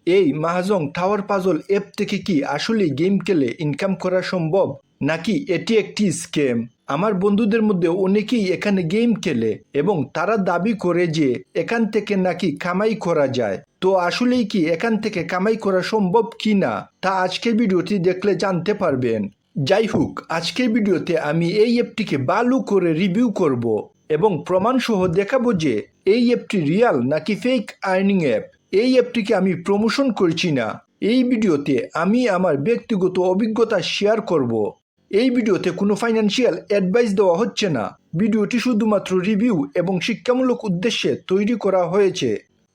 এই মাহাজং tower puzzle app থেকে কি আসলে গেম খেলে ইনকাম করা সম্ভব, নাকি এটি একটি স্ক্যাম? আমার বন্ধুদের মধ্যে অনেকেই এখানে গেম খেলে এবং তারা দাবি করে যে এখান থেকে নাকি কামাই করা যায়। তো আসলেই কি এখান থেকে কামাই করা সম্ভব কি না, তা আজকের ভিডিওটি দেখলে জানতে পারবেন। যাই হোক, আজকের ভিডিওতে আমি এই অ্যাপটিকে ভালো করে রিভিউ করব এবং প্রমাণসহ দেখাবো যে এই অ্যাপটি রিয়াল নাকি ফেক আর্নিং অ্যাপ। এই অ্যাপটিকে আমি প্রমোশন করছি না। এই ভিডিওতে আমি আমার ব্যক্তিগত অভিজ্ঞতা শেয়ার করব। এই ভিডিওতে কোনো ফাইন্যান্সিয়াল অ্যাডভাইস দেওয়া হচ্ছে না। ভিডিওটি শুধুমাত্র রিভিউ এবং শিক্ষামূলক উদ্দেশ্যে তৈরি করা হয়েছে।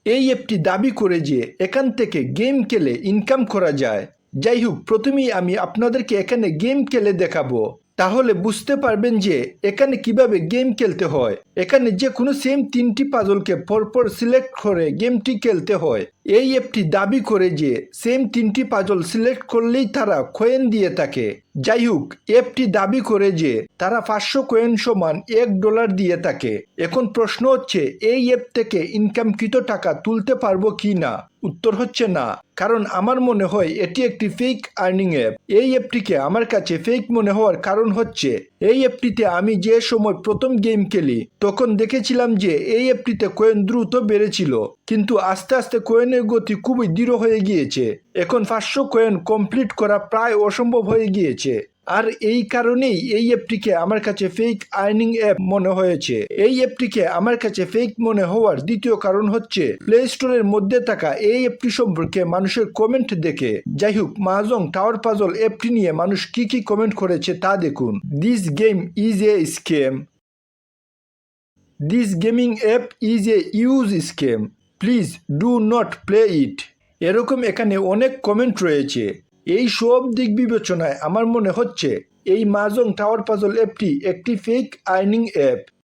এই অ্যাপটি দাবি করে যে এখান থেকে গেম খেলে ইনকাম করা যায়। যাই হোক, প্রথমেই আমি আপনাদেরকে এখানে গেম খেলে দেখাবো, তাহলে বুঝতে পারবেন যে এখানে কিভাবে গেম খেলতে হয়। এখানে যে কোনো সেম 3টি পাজলকে পরপর সিলেক্ট করে গেমটি খেলতে হয়। এই অ্যাপটি দাবি করে যে সেম 3টি পাজল সিলেক্ট করলেই তারা কয়েন দিয়ে থাকে। যাই হোক, অ্যাপটি দাবি করে যে তারা 500 কয়েন সমান $1 দিয়ে থাকে। এখন প্রশ্ন হচ্ছে, এই অ্যাপ থেকে ইনকামকৃত টাকা তুলতে পারবো কি না? উত্তর হচ্ছে না, কারণ আমার মনে হয় এটি একটি ফেক আর্নিং অ্যাপ। এই অ্যাপটিকে আমার কাছে ফেক মনে হওয়ার কারণ হচ্ছে, এই অ্যাপটিতে আমি যে সময় প্রথম গেম খেলি তখন দেখেছিলাম যে এই অ্যাপটিতে কয়েন দ্রুত বেড়েছিল, কিন্তু আস্তে আস্তে কয়েনের গতি খুবই ধীর হয়ে গিয়েছে। এখন 500 কয়েন কমপ্লিট করা প্রায় অসম্ভব হয়ে গিয়েছে। আর এই কারণেই এই অ্যাপটিকে আমার কাছে ফেক আর্নিং অ্যাপ মনে হয়েছে। এই অ্যাপটিকে আমার কাছে ফেক মনে হওয়ার দ্বিতীয় কারণ হচ্ছে প্লে স্টোরের মধ্যে থাকা এই অ্যাপটি সম্পর্কে মানুষের কমেন্ট দেখে। যাই হোক, মাহাজং টাওয়ার পাজল অ্যাপটি নিয়ে মানুষ কি কি কমেন্ট করেছে তা দেখুন। This game is a scam. This gaming app is a use scam. Please do not play it. এরকম এখানে অনেক কমেন্ট রয়েছে। এই সব দিক বিবেচনায় আমার মনে হচ্ছে এই মাহাজং টাওয়ার পাজল অ্যাপটি একটি ফেক আর্নিং অ্যাপ।